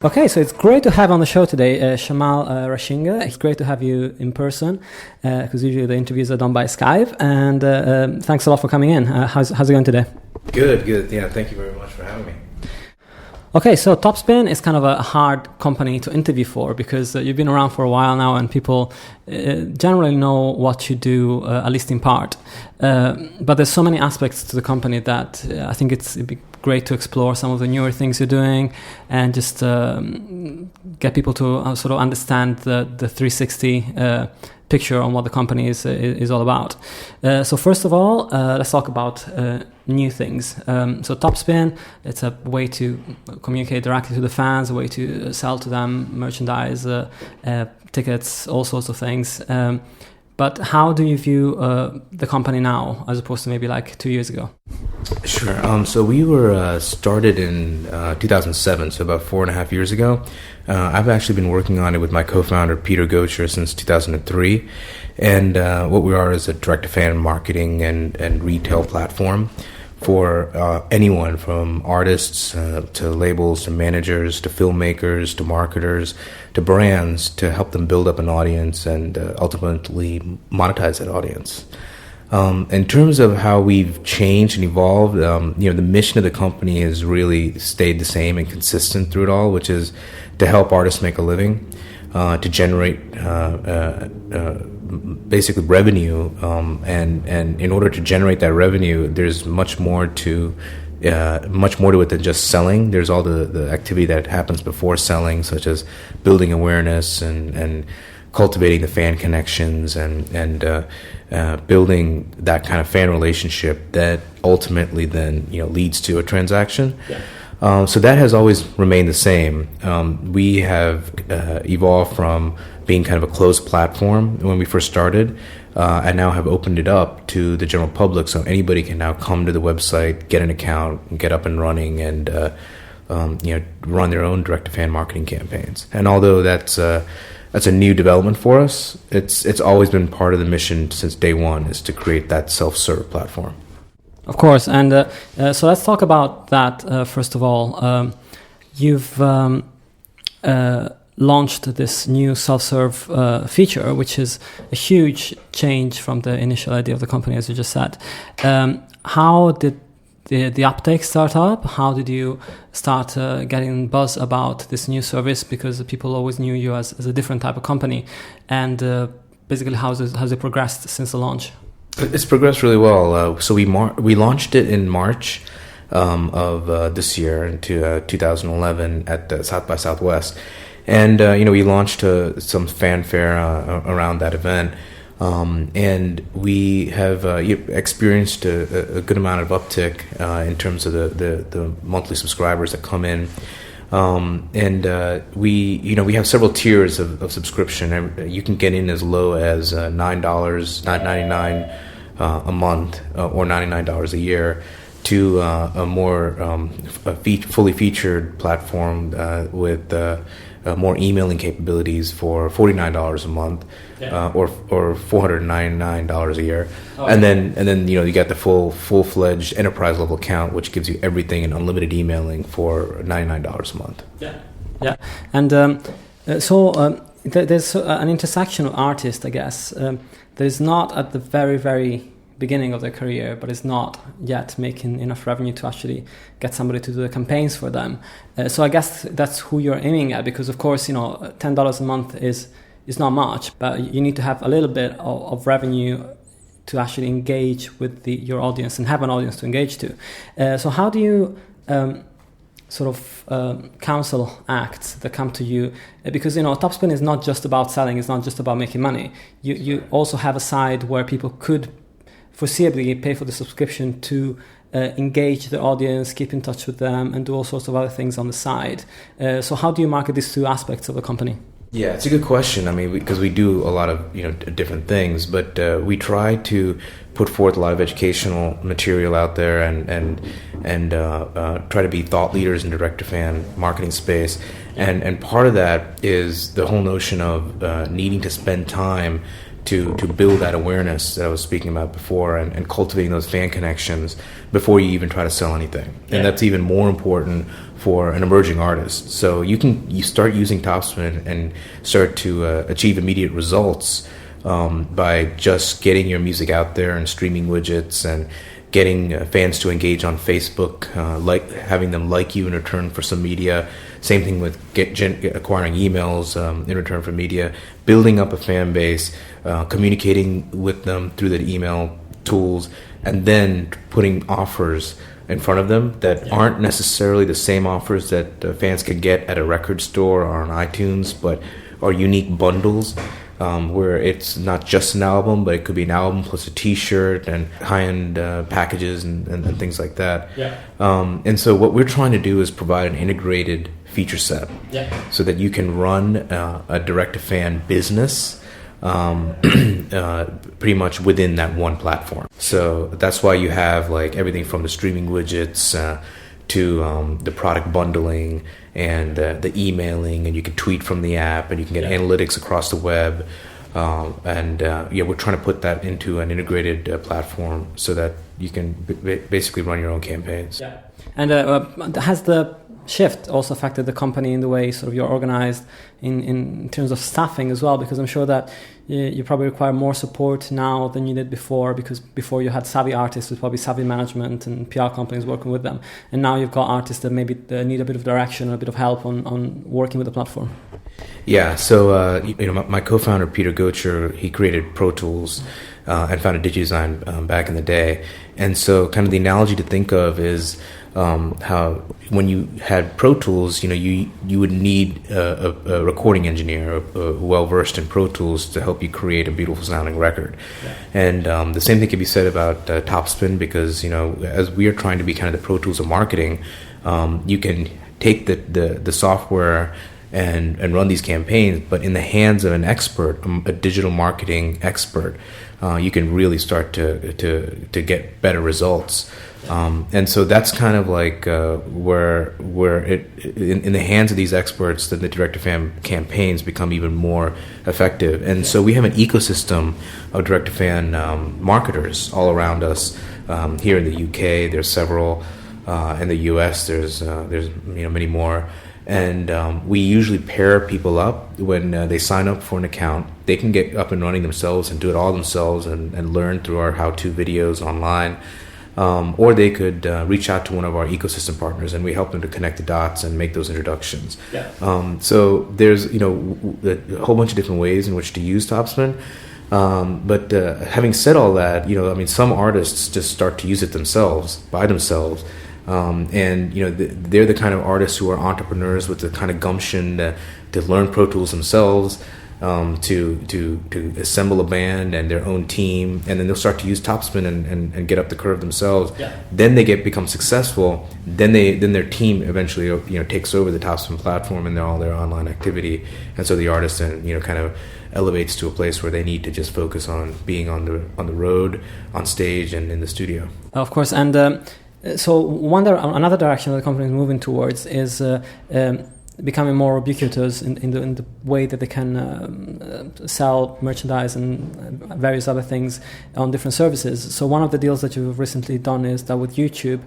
Okay, so it's great to have on the show today Shamal Ranasinghe. It's great to have you in person because usually the interviews are done by Skype. And thanks a lot for coming in. How's it going today? Good. Yeah, thank you very much for having me. Okay, so Topspin is kind of a hard company to interview for because you've been around for a while now and people generally know what you do, at least in part. But there's so many aspects to the company that I think it'd be great to explore some of the newer things you're doing and just get people to sort of understand the 360 picture on what the company is all about. So first of all, let's talk about new things. So Topspin, it's a way to communicate directly to the fans, a way to sell to them merchandise, tickets, all sorts of things. But how do you view the company now as opposed to maybe like 2 years ago? Sure. So we were started in 2007, so about 4.5 years ago. I've actually been working on it with my co-founder, Peter Gocher, since 2003. And what we are is a direct-to-fan marketing and retail platform for anyone from artists to labels to managers to filmmakers to marketers to brands to help them build up an audience and ultimately monetize that audience. In terms of how we've changed and evolved, the mission of the company has really stayed the same and consistent through it all, which is to help artists make a living, to generate basically revenue, and in order to generate that revenue, there's much more to it than just selling. There's all the activity that happens before selling, such as building awareness and cultivating the fan connections and building that kind of fan relationship that ultimately then leads to a transaction. Yeah. So that has always remained the same. We have evolved from being kind of a closed platform when we first started, and now have opened it up to the general public, so anybody can now come to the website, get an account, get up and running, and run their own direct-to-fan marketing campaigns. And although that's a new development for us, it's always been part of the mission since day one, is to create that self-serve platform. Of course, and so let's talk about that first of all. You've launched this new self-serve feature, which is a huge change from the initial idea of the company, as you just said. How did the uptake start up? How did you start getting buzz about this new service? Because people always knew you as a different type of company. And basically, how's it progressed since the launch? It's progressed really well. So we launched it in March of this year, into 2011 at South by Southwest. And, we launched some fanfare around that event. And we have experienced a good amount of uptick in terms of the monthly subscribers that come in. We have several tiers of subscription. You can get in as low as $9.99 a month or $99 a year to a more fully featured platform with more emailing capabilities for $49 a month. Yeah. Or $499 a year. Oh, and then you got the full-fledged enterprise level account, which gives you everything and unlimited emailing for $99 a month. Yeah. And there's an intersection of artists, I guess. There's not at the very, very beginning of their career, but is not yet making enough revenue to actually get somebody to do the campaigns for them. So I guess that's who you're aiming at, because of course, $10 a month is not much, but you need to have a little bit of revenue to actually engage with your audience and have an audience to engage to. So how do you counsel acts that come to you? Because Topspin is not just about selling, it's not just about making money. You also have a side where people could foreseeably pay for the subscription to engage the audience, keep in touch with them, and do all sorts of other things on the side. So how do you market these two aspects of the company? Yeah, it's a good question. I mean, because we do a lot of different things, but we try to put forth a lot of educational material out there and try to be thought leaders in direct-to-fan marketing space. And part of that is the whole notion of needing to spend time to build that awareness that I was speaking about before, and cultivating those fan connections before you even try to sell anything. Yeah. And that's even more important for an emerging artist. So you start using Topspin and start to achieve immediate results by just getting your music out there and streaming widgets and getting fans to engage on Facebook, having them like you in return for some media. Same thing with acquiring emails in return for media, building up a fan base, communicating with them through the email tools, and then putting offers in front of them that aren't necessarily the same offers that fans can get at a record store or on iTunes, but are unique bundles where it's not just an album, but it could be an album plus a T-shirt and high-end packages and things like that. And so what we're trying to do is provide an integrated feature set so that you can run a direct-to-fan business pretty much within that one platform. So that's why you have like everything from the streaming widgets to the product bundling and the emailing, and you can tweet from the app, and you can get analytics across the web. We're trying to put that into an integrated platform so that you can basically run your own campaigns. And has the shift also affected the company in the way sort of you're organized in terms of staffing as well? Because I'm sure that you probably require more support now than you did before, because before you had savvy artists with probably savvy management and PR companies working with them, and now you've got artists that maybe need a bit of direction or a bit of help on working with the platform. Yeah, so my co-founder Peter Gocher, he created Pro Tools and founded DigiDesign back in the day, and so kind of the analogy to think of is how when you had Pro Tools, you would need a recording engineer well versed in Pro Tools to help you create a beautiful sounding record. And the same thing can be said about Topspin, because as we are trying to be kind of the Pro Tools of marketing, you can take the software and run these campaigns, but in the hands of an expert, a digital marketing expert, you can really start to get better results. And so that's kind of like where it in the hands of these experts, then the direct-to-fan campaigns become even more effective. And so we have an ecosystem of direct-to-fan marketers all around us. Here in the UK, there's several. In the US, there's many more. And we usually pair people up when they sign up for an account. They can get up and running themselves and do it all themselves and learn through our how-to videos online. Or they could reach out to one of our ecosystem partners, and we help them to connect the dots and make those introductions. So there's a whole bunch of different ways in which to use Topspin. But having said all that, some artists just start to use it themselves, by themselves. They're the kind of artists who are entrepreneurs with the kind of gumption to learn Pro Tools themselves, to assemble a band and their own team, and then they'll start to use Topspin and get up the curve themselves. Then they become successful. Then their team eventually takes over the Topspin platform and all their online activity, and so the artist then kind of elevates to a place where they need to just focus on being on the road, on stage, and in the studio. Of course, and so another direction that the company is moving towards is becoming more ubiquitous in the way that they can sell merchandise and various other things on different services. So one of the deals that you've recently done is that with YouTube,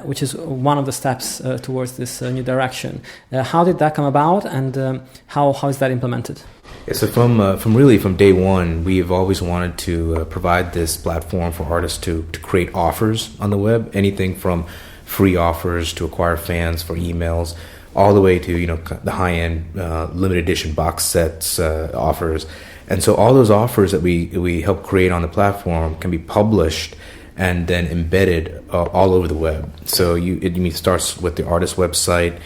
which is one of the steps towards this new direction. How did that come about, and how is that implemented? Yeah, so from day one, we've always wanted to provide this platform for artists to create offers on the web, anything from free offers to acquire fans for emails, all the way to the high-end limited edition box sets offers. And so all those offers that we help create on the platform can be published and then embedded all over the web. So it starts with the artist website,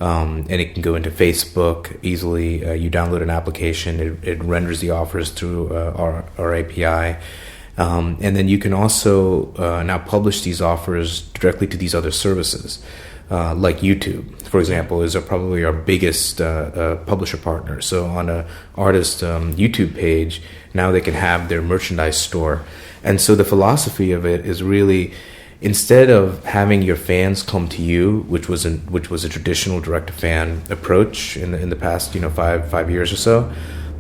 and it can go into Facebook easily. You download an application, it renders the offers through our API. And then you can also now publish these offers directly to these other services. Like YouTube, for example, is probably our biggest publisher partner. So on an artist YouTube page, now they can have their merchandise store. And so the philosophy of it is really, instead of having your fans come to you, which was a traditional direct-to-fan approach in the past 5 years or so,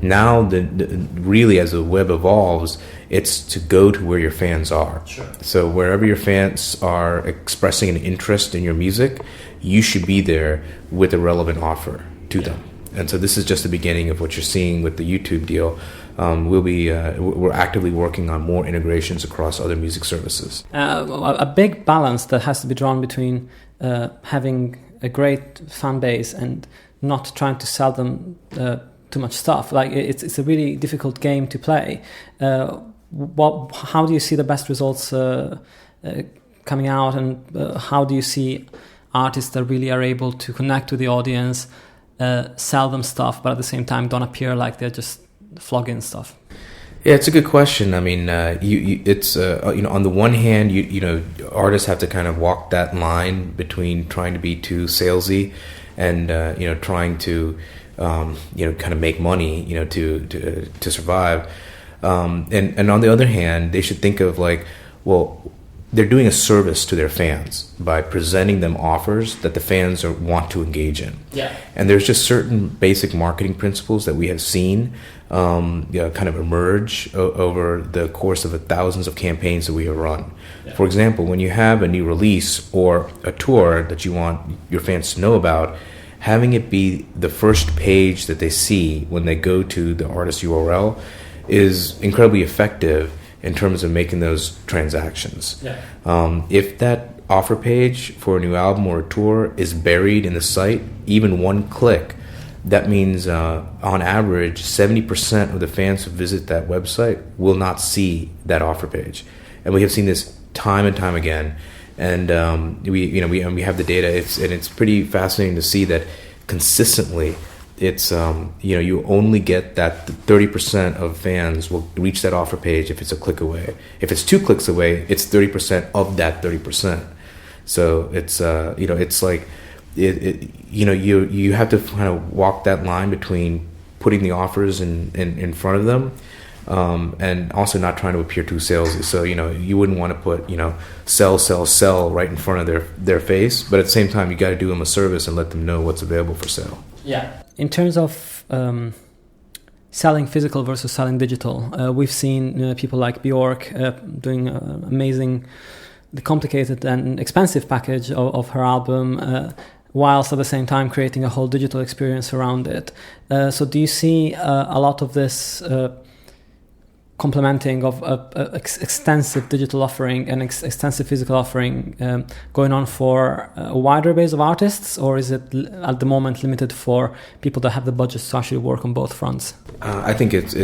Now, really, as the web evolves, it's to go to where your fans are. Sure. So wherever your fans are expressing an interest in your music, you should be there with a relevant offer to them. And so this is just the beginning of what you're seeing with the YouTube deal. We're actively working on more integrations across other music services. A big balance that has to be drawn between having a great fan base and not trying to sell them too much stuff. Like it's a really difficult game to play. How do you see the best results coming out, and how do you see artists that really are able to connect to the audience, sell them stuff, but at the same time don't appear like they're just flogging stuff? Yeah, it's a good question. I mean, it's on the one hand, artists have to kind of walk that line between trying to be too salesy and trying to kind of make money, to survive. And on the other hand, they should think of like, well, they're doing a service to their fans by presenting them offers that the fans want to engage in. Yeah. And there's just certain basic marketing principles that we have seen kind of emerge over the course of thousands of campaigns that we have run. Yeah. For example, when you have a new release or a tour that you want your fans to know about, having it be the first page that they see when they go to the artist URL is incredibly effective in terms of making those transactions. Yeah. If that offer page for a new album or a tour is buried in the site, even one click, that means on average 70% of the fans who visit that website will not see that offer page. And we have seen this time and time again. And we have the data. It's pretty fascinating to see that consistently. It's you only get that 30% of fans will reach that offer page if it's a click away. If it's 2 clicks away, it's 30% of that 30%. So it's it's like you have to kind of walk that line between putting the offers in front of them, and also not trying to appear too salesy. So you wouldn't want to put sell right in front of their face, but at the same time you got to do them a service and let them know what's available for sale. Yeah. In terms of selling physical versus selling digital, we've seen people like Bjork doing amazing, the complicated and expensive package of her album, whilst at the same time creating a whole digital experience around it. So do you see a lot of this complementing of extensive digital offering and extensive physical offering going on for a wider base of artists, or is it at the moment limited for people that have the budgets to actually work on both fronts? I think it's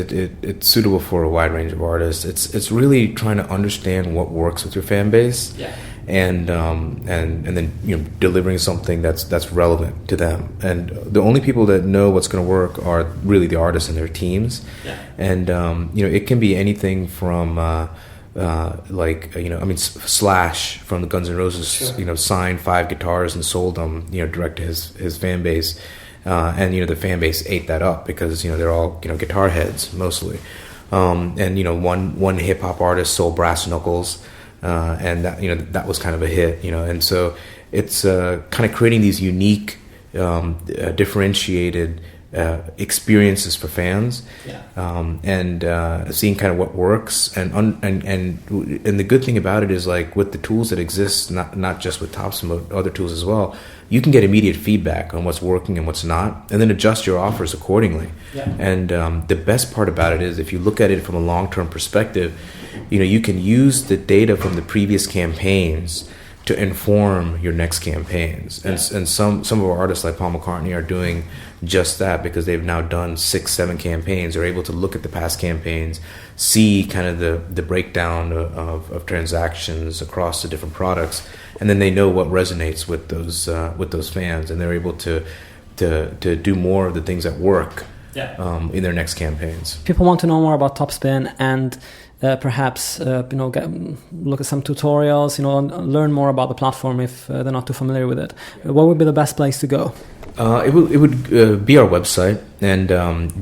suitable for a wide range of artists. It's really trying to understand what works with your fan base. Yeah. And then delivering something that's relevant to them. And the only people that know what's going to work are really the artists and their teams. Yeah. And it can be anything from Slash from the Guns N' Roses, sure. Signed 5 guitars and sold them direct to his fan base, and the fan base ate that up because they're all guitar heads mostly, and one hip hop artist sold brass knuckles. And that was kind of a hit, and so it's kind of creating these unique, differentiated experiences for fans, and seeing kind of what works, and the good thing about it is, like, with the tools that exist, not just with Topspin but other tools as well, you can get immediate feedback on what's working and what's not, and then adjust your offers accordingly. Yeah. And the best part about it is, if you look at it from a long-term perspective, you can use the data from the previous campaigns to inform your next campaigns. And some of our artists like Paul McCartney are doing just that, because they've now done 6-7 campaigns. They're able to look at the past campaigns, see kind of the breakdown of transactions across the different products, and then they know what resonates with those fans, and they're able to do more of the things that work in their next campaigns. People want to know more about Topspin and perhaps look at some tutorials, learn more about the platform if they're not too familiar with it. What would be the best place to go? It would be our website, and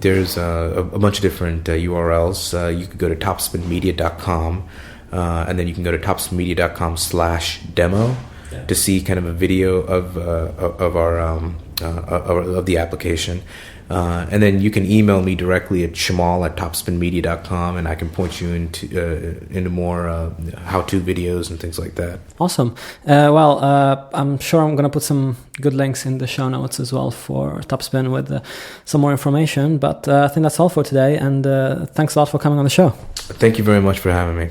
there's a bunch of different URLs. You could go to topspinmedia.com, and then you can go to topspinmedia.com/demo to see kind of a video of our of the application. And then you can email me directly at shamal@topspinmedia.com, and I can point you into more how-to videos and things like that. Awesome. I'm sure I'm going to put some good links in the show notes as well for Topspin with some more information. But I think that's all for today. And thanks a lot for coming on the show. Thank you very much for having me.